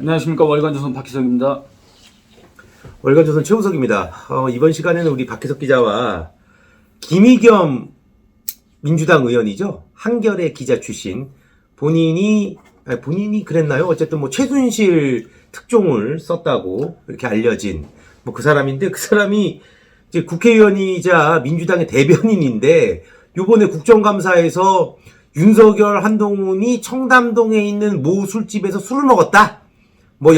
안녕하십니까. 월간조선 박희석입니다. 월간조선 최우석입니다. 이번 시간에는 우리 박혜석 기자와 김의겸 민주당 의원이죠. 한겨레 기자 출신 본인이 그랬나요? 어쨌든 뭐 최순실 특종을 썼다고 이렇게 알려진 뭐 그 사람인데, 그 사람이 이제 국회의원이자 민주당의 대변인인데 요번에 국정감사에서 윤석열, 한동훈이 청담동에 있는 모 술집에서 술을 먹었다. 뭐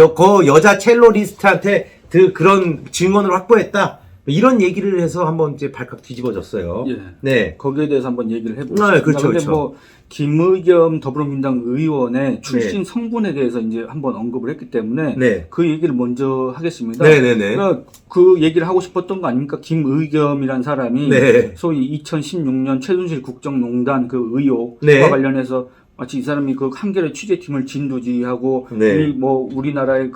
여자 첼로리스트한테 그런 증언을 확보했다. 이런 얘기를 해서 한번 이제 발칵 뒤집어졌어요. 예. 네. 거기에 대해서 한번 얘기를 해보겠습니다. 네, 그렇죠, 근데 그렇죠. 뭐 김의겸 더불어민주당 의원의 출신 성분에 대해서 이제 한번 언급을 했기 때문에 네. 그 얘기를 먼저 하겠습니다. 네네네. 그러니까 그 얘기를 하고 싶었던 거 아닙니까? 김의겸이란 사람이 네. 소위 2016년 최순실 국정농단 그 의혹과 네. 관련해서 마치 이 사람이 그 한겨레 취재팀을 진두지휘하고 네. 뭐 우리나라의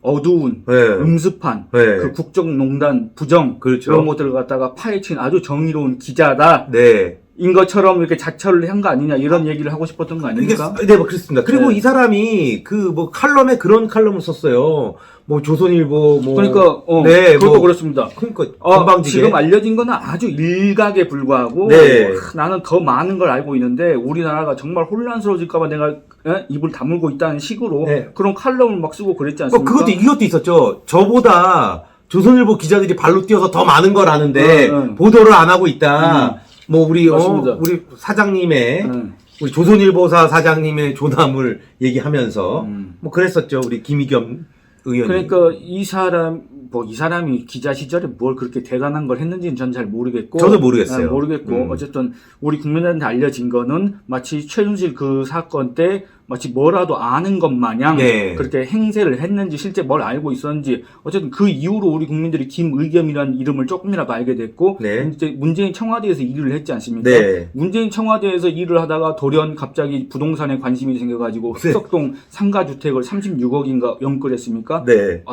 어두운 네. 음습한 네. 그 국정농단 부정 그렇죠. 이런 것들을 갖다가 파헤친 아주 정의로운 기자다 네. 인 것처럼 이렇게 자처를 한 거 아니냐 이런 얘기를 하고 싶었던 거 아닙니까? 네, 뭐 그렇습니다. 그리고 네. 이 사람이 그 뭐 칼럼에 그런 칼럼을 썼어요. 뭐 조선일보 뭐 그러니까 네, 그것도 뭐 그렇습니다. 그러니까 건방지게 지금 알려진 거는 아주 일각에 불과하고 네. 나는 더 많은 걸 알고 있는데 우리나라가 정말 혼란스러워질까봐 내가 입을 다물고 있다는 식으로 네. 그런 칼럼을 막 쓰고 그랬지 뭐 않습니까? 이것도 있었죠. 저보다 조선일보 기자들이 발로 뛰어서 더 많은 걸 아는데 보도를 안 하고 있다. 뭐 우리 우리 사장님의 우리 조선일보사 사장님의 조남을 얘기하면서 뭐 그랬었죠. 우리 김의겸 의원이. 그러니까 이 사람이 기자 시절에 뭘 그렇게 대단한 걸 했는지는 전 잘 모르겠고. 저도 모르겠어요. 모르겠고. 어쨌든 우리 국민들한테 알려진 거는 마치 최순실 그 사건 때 마치 뭐라도 아는 것 마냥 네. 그렇게 행세를 했는지 실제 뭘 알고 있었는지 어쨌든 그 이후로 우리 국민들이 김의겸이라는 이름을 조금이라도 알게 됐고 네. 이제 문재인 청와대에서 일을 했지 않습니까? 네. 문재인 청와대에서 일을 하다가 돌연 갑자기 부동산에 관심이 생겨가지고 네. 흑석동 상가주택을 36억인가 연끌했습니까? 네.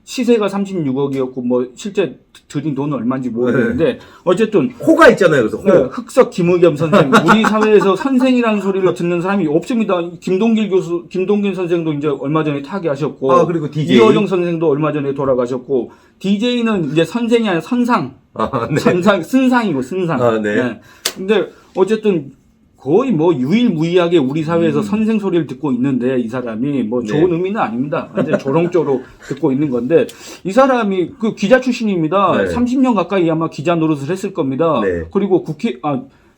시세가 36억이었고 뭐 실제 들인 돈은 얼마인지 모르겠는데 어쨌든 호가 있잖아요. 그래서 호. 흑석 김의겸 선생 우리 사회에서 선생이라는 소리를 듣는 사람이 없습니다. 김동길 선생도 이제 얼마 전에 타계하셨고 그리고 DJ 이어정 선생도 얼마 전에 돌아가셨고 DJ는 이제 선생이 아니라 선상 네. 쓴상이고 쓴상. 네. 근데 어쨌든 거의 뭐 유일무이하게 우리 사회에서 선생 소리를 듣고 있는데 이 사람이 뭐 좋은 의미는 아닙니다. 완전 조롱조로 듣고 있는 건데 이 사람이 그 기자 출신입니다. 네. 30년 가까이 아마 기자 노릇을 했을 겁니다. 네. 그리고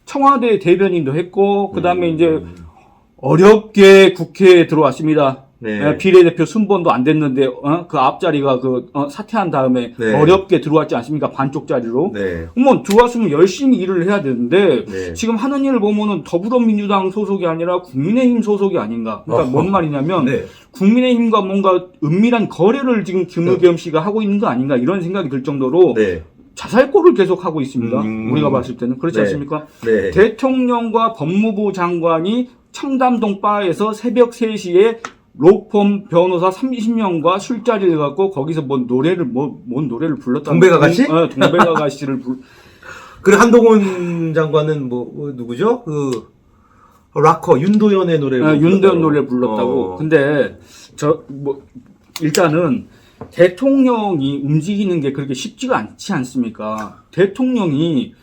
청와대 대변인도 했고 그다음에 이제 어렵게 국회에 들어왔습니다. 네. 비례대표 순번도 안 됐는데 그 앞자리가 사퇴한 다음에 네. 어렵게 들어왔지 않습니까? 반쪽짜리로. 네. 들어왔으면 열심히 일을 해야 되는데 네. 지금 하는 일을 보면은 더불어민주당 소속이 아니라 국민의힘 소속이 아닌가. 그러니까 뭔 말이냐면 네. 국민의힘과 뭔가 은밀한 거래를 지금 김의겸 씨가 하고 있는 거 아닌가 이런 생각이 들 정도로 네. 자살골을 계속 하고 있습니다. 우리가 봤을 때는 그렇지 네. 않습니까? 네. 대통령과 법무부 장관이 청담동 바에서 새벽 3시에 로펌 변호사 30명과 술자리를 갖고 거기서 뭔 노래를 불렀다. 동백아가씨? 동백아가씨를 그리고 한동훈 장관은 누구죠? 락커 윤도현의 노래를 윤도현 노래를 불렀다고. 근데 일단은 대통령이 움직이는 게 그렇게 쉽지가 않지 않습니까? 대통령이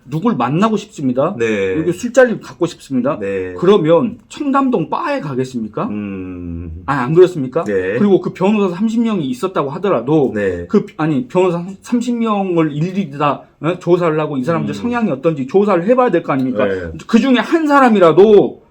누굴 만나고 싶습니다. 네. 여기 술자리를 갖고 싶습니다. 네. 그러면 청담동 바에 가겠습니까? 안 그렇습니까? 네. 그리고 그 변호사 30명이 있었다고 하더라도 네. 변호사 30명을 일일이 다 조사를 하고 이 사람들 성향이 어떤지 조사를 해봐야 될 거 아닙니까? 네. 그 중에 한 사람이라도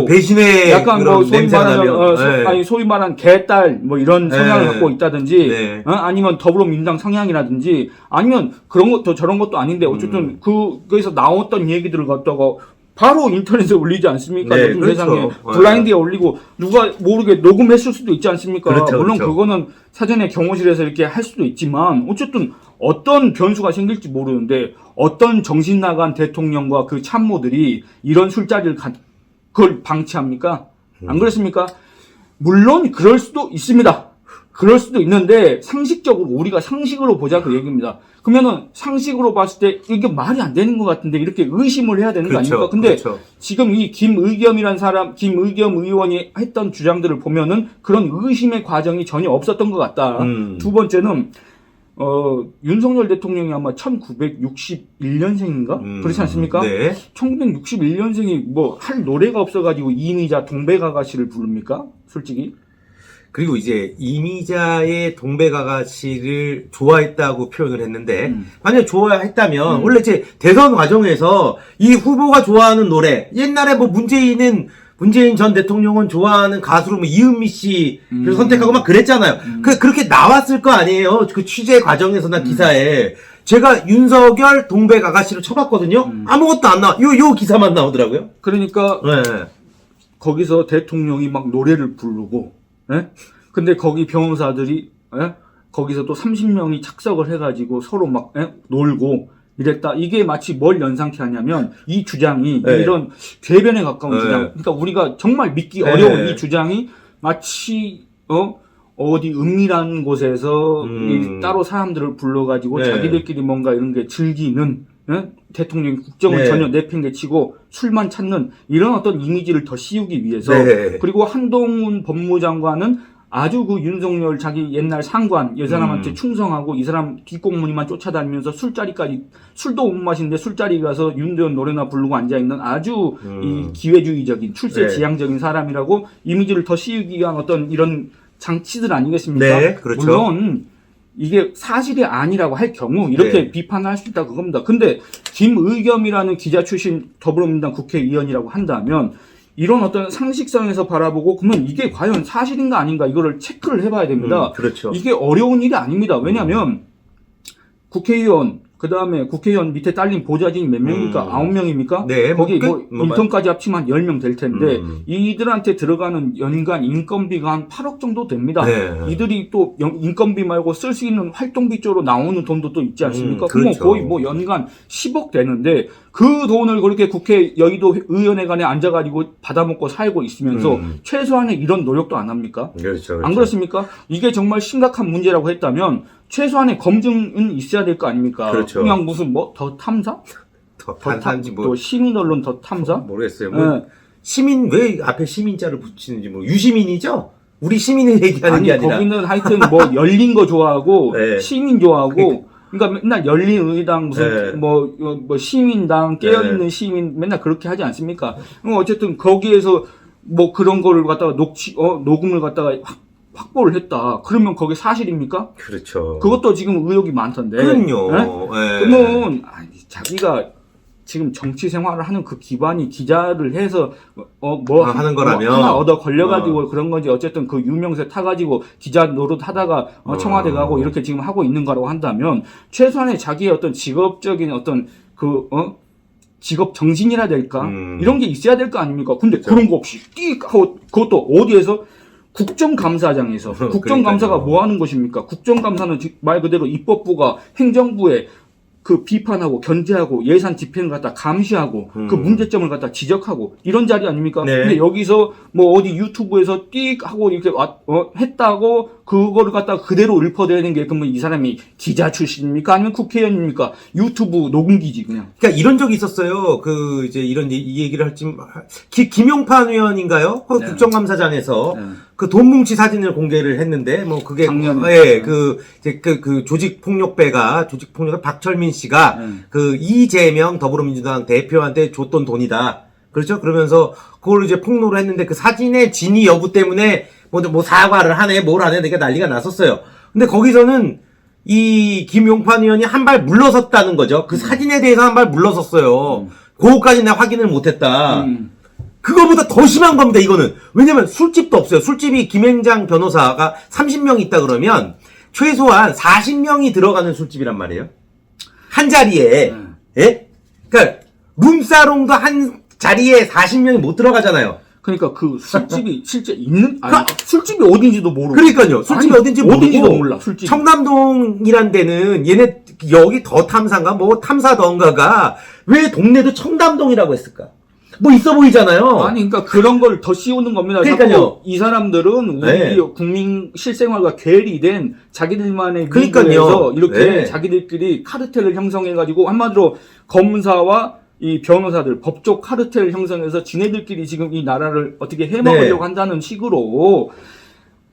배신의 약간 그런 소위 냄새가 말하는 나면 소위 말한 개딸 이런 성향을 갖고 있다든지 네. 아니면 더불어민주당 성향이라든지 아니면 그런 것도 저런 것도 아닌데 어쨌든 거기서 나왔던 얘기들을 갖다가 바로 인터넷에 올리지 않습니까? 네, 요즘 그렇죠. 세상에 블라인드에 올리고 누가 모르게 녹음했을 수도 있지 않습니까? 그렇죠, 물론 그렇죠. 그거는 사전에 경호실에서 이렇게 할 수도 있지만 어쨌든 어떤 변수가 생길지 모르는데 어떤 정신 나간 대통령과 그 참모들이 이런 술자리를 그걸 방치합니까? 안 그렇습니까? 물론 그럴 수도 있습니다. 그럴 수도 있는데 상식적으로 우리가 상식으로 보자 그 얘기입니다. 그러면은 상식으로 봤을 때 이게 말이 안 되는 것 같은데 이렇게 의심을 해야 되는 거 아닙니까? 근데 그렇죠. 지금 이 김의겸이라는 사람, 김의겸 의원이 했던 주장들을 보면은 그런 의심의 과정이 전혀 없었던 것 같다. 두 번째는 윤석열 대통령이 아마 1961년생인가? 그렇지 않습니까? 네. 1961년생이 뭐 할 노래가 없어가지고 이미자 동백아가씨를 부릅니까? 솔직히. 그리고 이제 이미자의 동백아가씨를 좋아했다고 표현을 했는데 만약 좋아했다면 원래 이제 대선 과정에서 이 후보가 좋아하는 노래 옛날에 뭐 문재인 전 대통령은 좋아하는 가수로 뭐 이은미 씨를 선택하고 막 그랬잖아요. 그렇게 나왔을 거 아니에요. 그 취재 과정에서나 기사에 제가 윤석열 동백아가씨를 쳐봤거든요. 아무것도 안 나와. 요 기사만 나오더라고요. 그러니까 네. 거기서 대통령이 막 노래를 부르고, 예? 근데 거기 변호사들이, 예? 거기서 또 30명이 착석을 해가지고 서로 막, 예? 놀고 이랬다. 이게 마치 뭘 연상케 하냐면, 이 주장이 네. 이런 궤변에 가까운 네. 주장. 그러니까 우리가 정말 믿기 네. 어려운 이 주장이 마치, 어디 은밀한 곳에서 이 따로 사람들을 불러가지고 네. 자기들끼리 뭔가 이런 게 즐기는, 예? 대통령이 국정을 네. 전혀 내팽개치고 술만 찾는 이런 어떤 이미지를 더 씌우기 위해서 네. 그리고 한동훈 법무장관은 아주 그 윤석열 자기 옛날 상관 이 사람한테 충성하고 이 사람 뒷공무니만 쫓아다니면서 술자리까지 술도 못 마시는데 술자리 가서 윤대원 노래나 부르고 앉아있는 아주 이 기회주의적인 출세지향적인 사람이라고 이미지를 더 씌우기 위한 어떤 이런 장치들 아니겠습니까? 네, 그렇죠. 물론 이게 사실이 아니라고 할 경우 이렇게 네. 비판을 할 수 있다 그겁니다. 근데 김의겸이라는 기자 출신 더불어민주당 국회의원이라고 한다면 이런 어떤 상식성에서 바라보고 그러면 이게 과연 사실인가 아닌가 이거를 체크를 해봐야 됩니다. 그렇죠. 이게 어려운 일이 아닙니다. 왜냐하면 국회의원 그다음에 국회의원 밑에 딸린 보좌진이 몇 명입니까? 9명입니까? 네, 거기 뭐 인턴까지 합치면 한 10명 될 텐데 이들한테 들어가는 연간 인건비가 한 8억 정도 됩니다. 네. 이들이 또 인건비 말고 쓸 수 있는 활동비 쪽으로 나오는 돈도 또 있지 않습니까? 그럼 그렇죠. 거의 뭐 연간 10억 되는데 그 돈을 그렇게 국회 여의도 의원회관에 앉아가지고 받아먹고 살고 있으면서 최소한의 이런 노력도 안 합니까? 그렇죠. 안 그렇습니까? 이게 정말 심각한 문제라고 했다면 최소한의 검증은 있어야 될 거 아닙니까? 그렇죠. 그냥 무슨 뭐 더 탐사? 더 탄산지 뭐 또 시민 언론 더 탐사? 모르겠어요. 뭐 네. 시민 왜 앞에 시민자를 붙이는지 뭐 유시민이죠? 우리 시민을 얘기하는 아니 게 아니라 거기는 하여튼 뭐 열린 거 좋아하고 네. 시민 좋아하고 그러니까 맨날 열린 의당 무슨 네. 뭐 시민당 깨어있는 네. 시민 맨날 그렇게 하지 않습니까? 어쨌든 거기에서 뭐 그런 거를 갖다가 녹음을 갖다가 확보를 했다. 그러면 그게 사실입니까? 그렇죠. 그것도 지금 의혹이 많던데. 그럼요. 네? 예. 그러면 자기가 지금 정치 생활을 하는 그 기반이 기자를 해서 하는 거라면 하나 얻어 걸려가지고 그런 건지 어쨌든 그 유명세 타가지고 기자 노릇 하다가 청와대 가고 이렇게 지금 하고 있는 거라고 한다면 최소한의 자기의 어떤 직업적인 어떤 직업 정신이라 될까 이런 게 있어야 될 거 아닙니까? 근데 그렇죠. 그런 거 없이 띡 하고 그것도 어디에서 국정감사장에서 국정감사가 그러니까요. 뭐 하는 것입니까? 국정감사는 말 그대로 입법부가 행정부에 그 비판하고 견제하고 예산 집행을 갖다 감시하고 그 문제점을 갖다 지적하고 이런 자리 아닙니까? 네. 근데 여기서 뭐 어디 유튜브에서 띡 하고 이렇게 했다고 그거를 갖다 그대로 읊어대는 게 그러면 이 사람이 기자 출신입니까? 아니면 국회의원입니까? 유튜브 녹음기지 그냥. 그러니까 이런 적이 있었어요. 그 이제 이 얘기를 할지 김용판 의원인가요? 그 네. 국정감사장에서 네. 그 돈 뭉치 사진을 공개를 했는데 뭐 그게 작년에. 예, 그 조직 폭력배가 박철민 씨가 그 이재명 더불어민주당 대표한테 줬던 돈이다. 그렇죠? 그러면서 그걸 이제 폭로를 했는데 그 사진의 진위 여부 때문에 뭐 사과를 하네, 뭘 하네, 내가 난리가 났었어요. 근데 거기서는 이 김용판 의원이 한 발 물러섰다는 거죠. 그 사진에 대해서 한 발 물러섰어요. 그거까지 내가 확인을 못했다. 그거보다 더 심한 겁니다, 이거는. 왜냐면 술집도 없어요. 술집이 김행장 변호사가 30명 있다 그러면 최소한 40명이 들어가는 술집이란 말이에요. 한 자리에. 예? 그러니까 룸사롱도 한 자리에 40명이 못 들어가잖아요. 그러니까 그 술집이 실제 있는 술집이 어딘지도 모르고. 그러니까요. 술집이 어딘지 모르고. 어딘지도 몰라. 술집. 청담동이란 데는 얘네 여기 더 탐사인가 뭐 탐사던가가 왜 동네도 청담동이라고 했을까? 뭐 있어 보이잖아요. 아니, 그러니까 그런 걸 더 씌우는 겁니다. 그러니까요. 자꾸 이 사람들은 우리 네. 국민 실생활과 괴리된 자기들만의 그러니까요. 미국에서 이렇게 네. 자기들끼리 카르텔을 형성해가지고 한마디로 검사와 이 변호사들 법적 카르텔을 형성해서 지네들끼리 지금 이 나라를 어떻게 해먹으려고 네. 한다는 식으로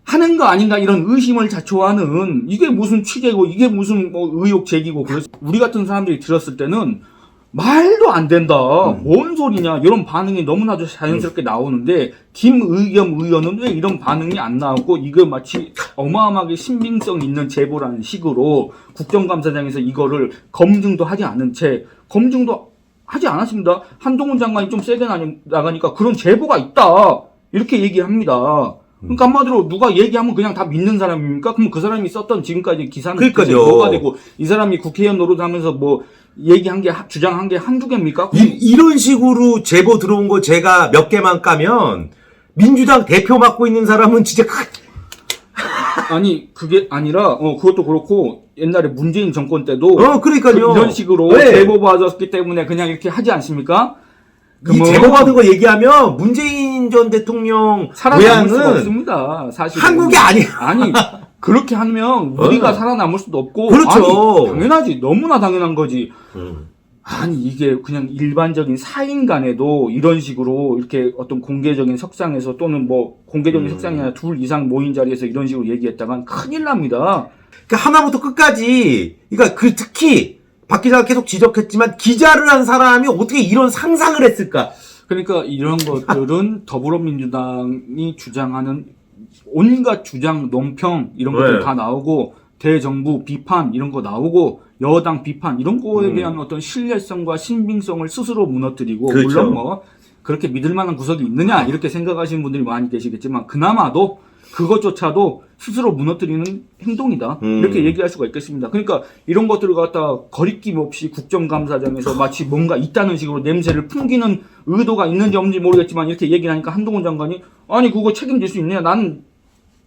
하는 거 아닌가 이런 의심을 자초하는 이게 무슨 취재고 이게 무슨 뭐 의혹 제기고 그래서 우리 같은 사람들이 들었을 때는 말도 안 된다. 뭔 소리냐. 이런 반응이 너무나도 자연스럽게 나오는데 김의겸 의원은 왜 이런 반응이 안 나오고 이거 마치 어마어마하게 신빙성 있는 제보라는 식으로 국정감사장에서 이거를 검증도 하지 않은 채 검증도 하지 않았습니다. 한동훈 장관이 좀 세게 나가니까 그런 제보가 있다. 이렇게 얘기합니다. 그러니까 한마디로 누가 얘기하면 그냥 다 믿는 사람입니까? 그럼 그 사람이 썼던 지금까지 기사는 그러니까요. 뭐가 되고 이 사람이 국회의원 노릇하면서 뭐 얘기한 게 주장한 게 한두 개입니까? 이런 식으로 제보 들어온 거 제가 몇 개만 까면 민주당 대표 맡고 있는 사람은 진짜 아니 그게 아니라 그것도 그렇고 옛날에 문재인 정권 때도 그러니까요. 이런 식으로 네. 제보 받았기 때문에 그냥 이렇게 하지 않습니까? 이 제보 받은 거 얘기하면 문재인 전 대통령 살아남을 수가 고향은 없습니다. 사실 한국이 아니에요. 아니 그렇게 하면 우리가 살아남을 수도 없고 그렇죠. 아니, 당연하지 너무나 당연한 거지. 아니 이게 그냥 일반적인 사인 간에도 이런 식으로 이렇게 어떤 공개적인 석상에서 또는 뭐 공개적인 석상이 아니라 둘 이상 모인 자리에서 이런 식으로 얘기했다간 큰일 납니다. 그러니까 하나부터 끝까지 그러니까 특히 박 기자가 계속 지적했지만 기자를 한 사람이 어떻게 이런 상상을 했을까? 그러니까 이런 것들은 더불어민주당이 주장하는 온갖 주장, 논평 이런 것들 네. 다 나오고 대정부 비판 이런 거 나오고 여당 비판 이런 거에 대한 어떤 신뢰성과 신빙성을 스스로 무너뜨리고 그렇죠. 물론 뭐 그렇게 믿을 만한 구석이 있느냐 이렇게 생각하시는 분들이 많이 계시겠지만 그나마도 그것조차도 스스로 무너뜨리는 행동이다 이렇게 얘기할 수가 있겠습니다. 그러니까 이런 것들을 갖다 거리낌 없이 국정감사장에서 마치 뭔가 있다는 식으로 냄새를 풍기는 의도가 있는지 없는지 모르겠지만 이렇게 얘기를 하니까 한동훈 장관이 아니 그거 책임질 수 있느냐 나는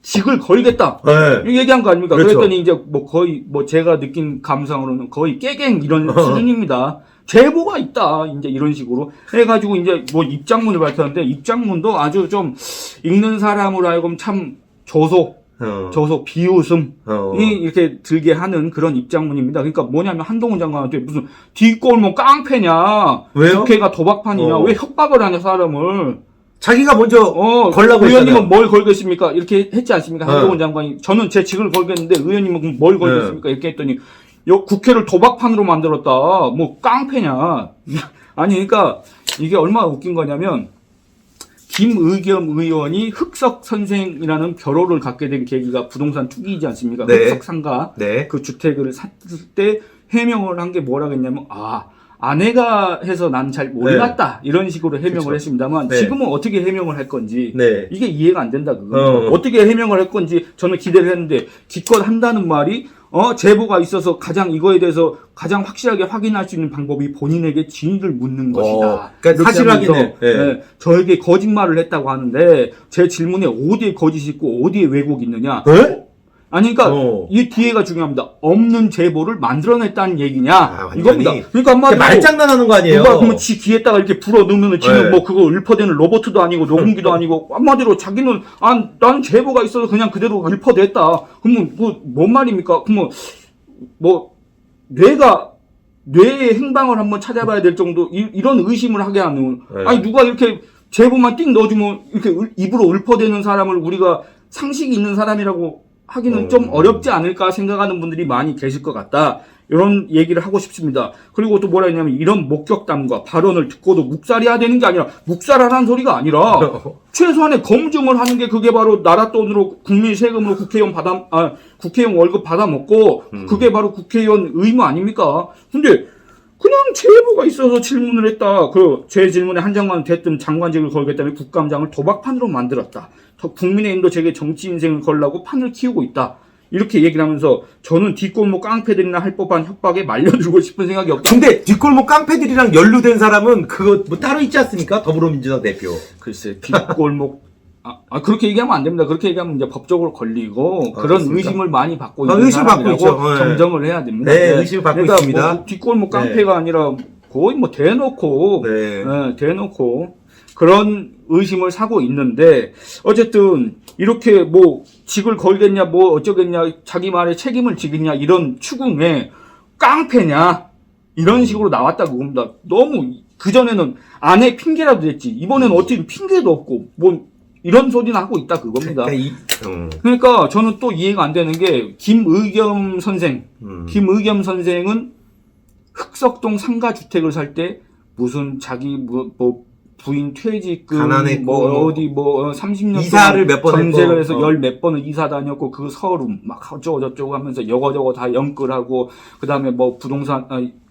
직을 걸겠다. 네. 이 얘기한 거 아닙니까? 그렇죠. 그랬더니 이제 뭐 거의 뭐 제가 느낀 감상으로는 거의 깨갱 이런 수준입니다. 제보가 있다. 이제 이런 식으로 해가지고 이제 뭐 입장문을 밝혔는데 입장문도 아주 좀 읽는 사람으로 하여금 참 저소 비웃음이 이렇게 들게 하는 그런 입장문입니다. 그러니까 뭐냐면 한동훈 장관한테 무슨 뒷골목 깡패냐? 왜요? 국회가 도박판이냐? 왜 협박을 하냐 사람을? 자기가 먼저 걸라고 의원님은 했잖아요. 뭘 걸겠습니까? 이렇게 했지 않습니까? 네. 한동훈 장관이 저는 제 직을 걸겠는데 의원님은 그럼 뭘 걸겠습니까? 이렇게 했더니 국회를 도박판으로 만들었다. 뭐 깡패냐? 아니 그러니까 이게 얼마나 웃긴 거냐면 김의겸 의원이 흑석 선생이라는 벼로를 갖게 된 계기가 부동산 투기이지 않습니까? 네. 흑석 상가 네. 그 주택을 샀을 때 해명을 한 게 뭐라고 했냐면 아내가 해서 난 잘 몰랐다 이런 식으로 해명을 그쵸. 했습니다만 네. 지금은 어떻게 해명을 할 건지 네. 이게 이해가 안 된다 그거 어떻게 해명을 할 건지 저는 기대를 했는데 기껏 한다는 말이 제보가 있어서 가장 이거에 대해서 가장 확실하게 확인할 수 있는 방법이 본인에게 진위를 묻는 것이다. 그러니까 이렇게 사실 하면서, 확인을. 네. 저에게 거짓말을 했다고 하는데 제 질문에 어디에 거짓이 있고 어디에 왜곡이 있느냐? 네? 아니, 그러니까 이 뒤에가 중요합니다. 없는 제보를 만들어냈다는 얘기냐? 완전히. 이겁니다. 그러니까 한마디로 말장난하는 거 아니에요? 누가 그러면 지 귀에다가 이렇게 불어 넣으면은 지금 네. 뭐 그거 읊어대는 로봇도 아니고 녹음기도 아니고 한마디로 자기는 나는 제보가 있어서 그냥 그대로 읊어댔다. 그러면 뭔 말입니까? 그러면 뭐 뇌의 행방을 한번 찾아봐야 될 정도 이런 의심을 하게 하는 네. 아니 누가 이렇게 제보만 띵 넣어주면 이렇게 입으로 읊어대는 사람을 우리가 상식이 있는 사람이라고 하기는 좀 어렵지 않을까 생각하는 분들이 많이 계실 것 같다. 이런 얘기를 하고 싶습니다. 그리고 또 뭐라 했냐면 이런 목격담과 발언을 듣고도 묵살해야 되는 게 아니라 묵살하라는 소리가 아니라 최소한의 검증을 하는 게 그게 바로 나라 돈으로 국민 세금으로 국회의원 월급 받아 먹고 그게 바로 국회의원 의무 아닙니까? 근데 그냥 제보가 있어서 질문을 했다. 제 질문에 한 장관 대뜸 장관직을 걸겠다며 국감장을 도박판으로 만들었다. 국민의힘도 제게 정치 인생을 걸라고 판을 키우고 있다. 이렇게 얘기를 하면서 저는 뒷골목 깡패들이나 할 법한 협박에 말려들고 싶은 생각이 없다. 근데 뒷골목 깡패들이랑 연루된 사람은 그거 뭐 따로 있지 않습니까? 더불어민주당 대표. 글쎄 뒷골목 그렇게 얘기하면 안 됩니다. 그렇게 얘기하면 이제 법적으로 걸리고 그런 그렇습니까? 의심을 많이 받고 있는 의심 받고 사람이라고 있죠. 네. 정정을 해야 됩니다. 네, 의심을 받고 그러니까 있습니다. 뭐 뒷골목 깡패가 아니라 거의 뭐 대놓고 네. 대놓고 그런 의심을 사고 있는데 어쨌든 이렇게 뭐 직을 걸겠냐 뭐 어쩌겠냐 자기 말에 책임을 지겠냐 이런 추궁에 깡패냐 이런 식으로 나왔다 그겁니다. 너무 그전에는 아내 핑계라도 됐지 이번에는 어떻게 핑계도 없고 뭐 이런 소리나 하고 있다 그겁니다. 그러니까 저는 또 이해가 안 되는 게 김의겸 선생 김의겸 선생은 흑석동 상가주택을 살 때 무슨 자기 뭐 부인 퇴직금 가난했고 뭐 어디 뭐 30년 이사를 몇 번 전세를 했고, 해서 열 몇 번을 이사 다녔고 그 서름 막 어쩌고 저쩌고 하면서 여거저거 다 연끌하고 그다음에 뭐 부동산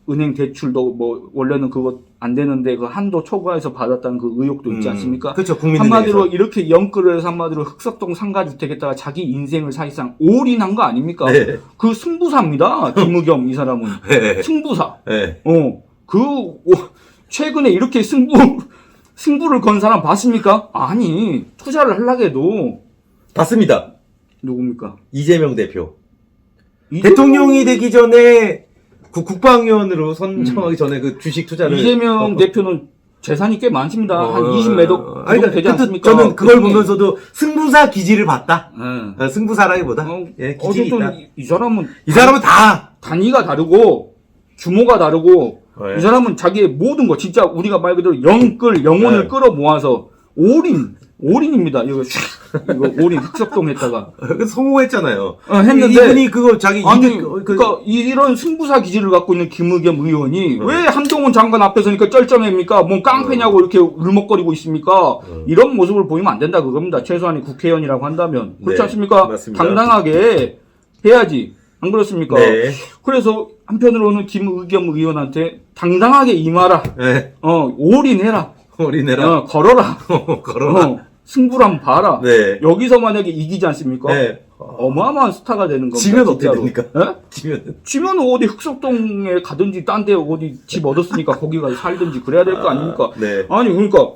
은행 대출도 뭐 원래는 그거 안 되는데 그 한도 초과해서 받았다는 그 의혹도 있지 않습니까? 그렇죠. 국민은행에서. 한마디로 이렇게 연끌을 해서 한마디로 흑석동 상가주택에다가 자기 인생을 사실상 올인한 거 아닙니까? 네. 그 승부사입니다. 김의겸 이 사람은 네. 승부사. 네. 최근에 이렇게 승부를 건 사람 봤습니까? 아니, 투자를 하려고 해도. 봤습니다. 누굽니까? 이재명 대표. 대통령이 되기 전에 국방위원으로 선정하기 전에 그 주식 투자를. 이재명 대표는 재산이 꽤 많습니다. 한 20매도 되지 않습니까? 저는 그걸 보면서도 승부사 기질을 봤다. 네. 승부사라기보다. 기질이 있다. 어쨌든 이 사람은 다 단위가 다르고 규모가 다르고 네. 이 사람은 자기의 모든 거 진짜 우리가 말 그대로 영혼을 네. 끌어 모아서 올인입니다. 이거 올인 흑석동 했다가 성공했잖아요. 했는데 이분이 그거 자기 아니 그러니까 이런 승부사 기질을 갖고 있는 김의겸 의원이 왜 한동훈 장관 앞에서니까 쩔쩔맵니까? 뭐 깡패냐고 이렇게 울먹거리고 있습니까? 이런 모습을 보이면 안 된다 그겁니다. 최소한의 국회의원이라고 한다면 그렇지 네, 않습니까? 맞습니다. 당당하게 해야지. 안 그렇습니까? 네. 그래서 한편으로는 김의겸 의원한테 당당하게 임하라. 네. 올인해라. 올인해라. 걸어라. 걸어라. 승부를 한번 봐라. 네. 여기서 만약에 이기지 않습니까? 네. 어마어마한 스타가 되는 겁니다. 지면 어떻게 진짜로. 됩니까? 네? 지면 어디 흑석동에 가든지 딴 데 어디 집 얻었으니까 거기 가서 살든지 그래야 될 거 아닙니까? 네. 아니 그러니까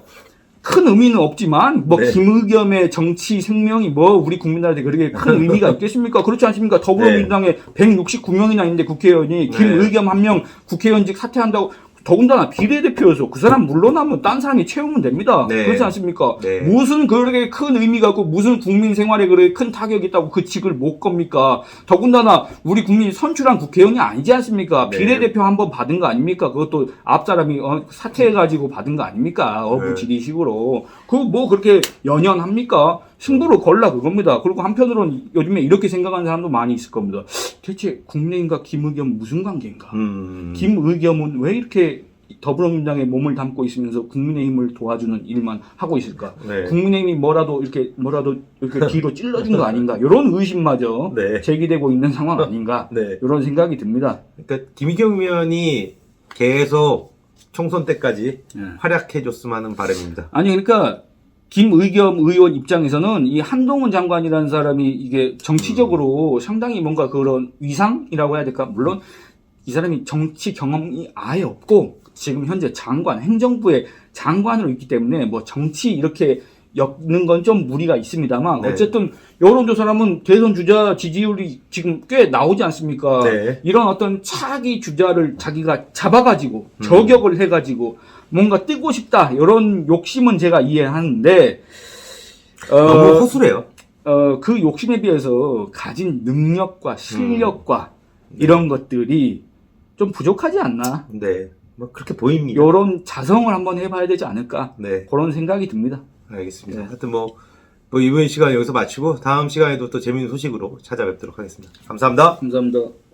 큰 의미는 없지만 뭐 네. 김의겸의 정치 생명이 뭐 우리 국민들한테 그렇게 큰 의미가 있겠습니까? 그렇지 않습니까? 더불어민주당에 169명이나 있는데 국회의원이 김의겸 한 명 국회의원직 사퇴한다고 더군다나 비례대표여서 그 사람 물러나면 딴 사람이 채우면 됩니다. 네. 그렇지 않습니까? 네. 무슨 그렇게 큰 의미가 있고 무슨 국민 생활에 그렇게 큰 타격이 있다고 그 직을 못 겁니까? 더군다나 우리 국민이 선출한 국회의원이 아니지 않습니까? 네. 비례대표 한 번 받은 거 아닙니까? 그것도 앞 사람이 사퇴해가지고 받은 거 아닙니까? 어부지리식으로. 그거 뭐 그렇게 연연합니까? 승부를 걸라 그겁니다. 그리고 한편으로는 요즘에 이렇게 생각하는 사람도 많이 있을 겁니다. 대체 국민의힘과 김의겸 무슨 관계인가? 김의겸은 왜 이렇게 더불어민주당에 몸을 담고 있으면서 국민의힘을 도와주는 일만 하고 있을까? 네. 국민의힘이 뭐라도 이렇게 뒤로 찔러준 거 아닌가? 이런 의심마저 네. 제기되고 있는 상황 아닌가? 네. 이런 생각이 듭니다. 그러니까 김의겸 의원이 계속 총선 때까지 활약해줬으면 하는 바람입니다. 아니 그러니까 김의겸 의원 입장에서는 이 한동훈 장관이라는 사람이 이게 정치적으로 상당히 뭔가 그런 위상이라고 해야 될까? 물론 이 사람이 정치 경험이 아예 없고 지금 현재 행정부의 장관으로 있기 때문에 뭐 정치 이렇게 엮는 건 좀 무리가 있습니다만 네. 어쨌든 여론조사라면 대선 주자 지지율이 지금 꽤 나오지 않습니까? 네. 이런 어떤 차기 주자를 자기가 잡아가지고 저격을 해가지고 뭔가 뜨고 싶다 이런 욕심은 제가 이해하는데 너무 허술해요. 그 욕심에 비해서 가진 능력과 실력과 이런 것들이 좀 부족하지 않나? 네, 뭐 그렇게 보입니다. 이런 자성을 한번 해봐야 되지 않을까? 네, 그런 생각이 듭니다. 알겠습니다. 네. 하여튼 뭐 이번 시간 여기서 마치고 다음 시간에도 또 재미있는 소식으로 찾아뵙도록 하겠습니다. 감사합니다. 감사합니다.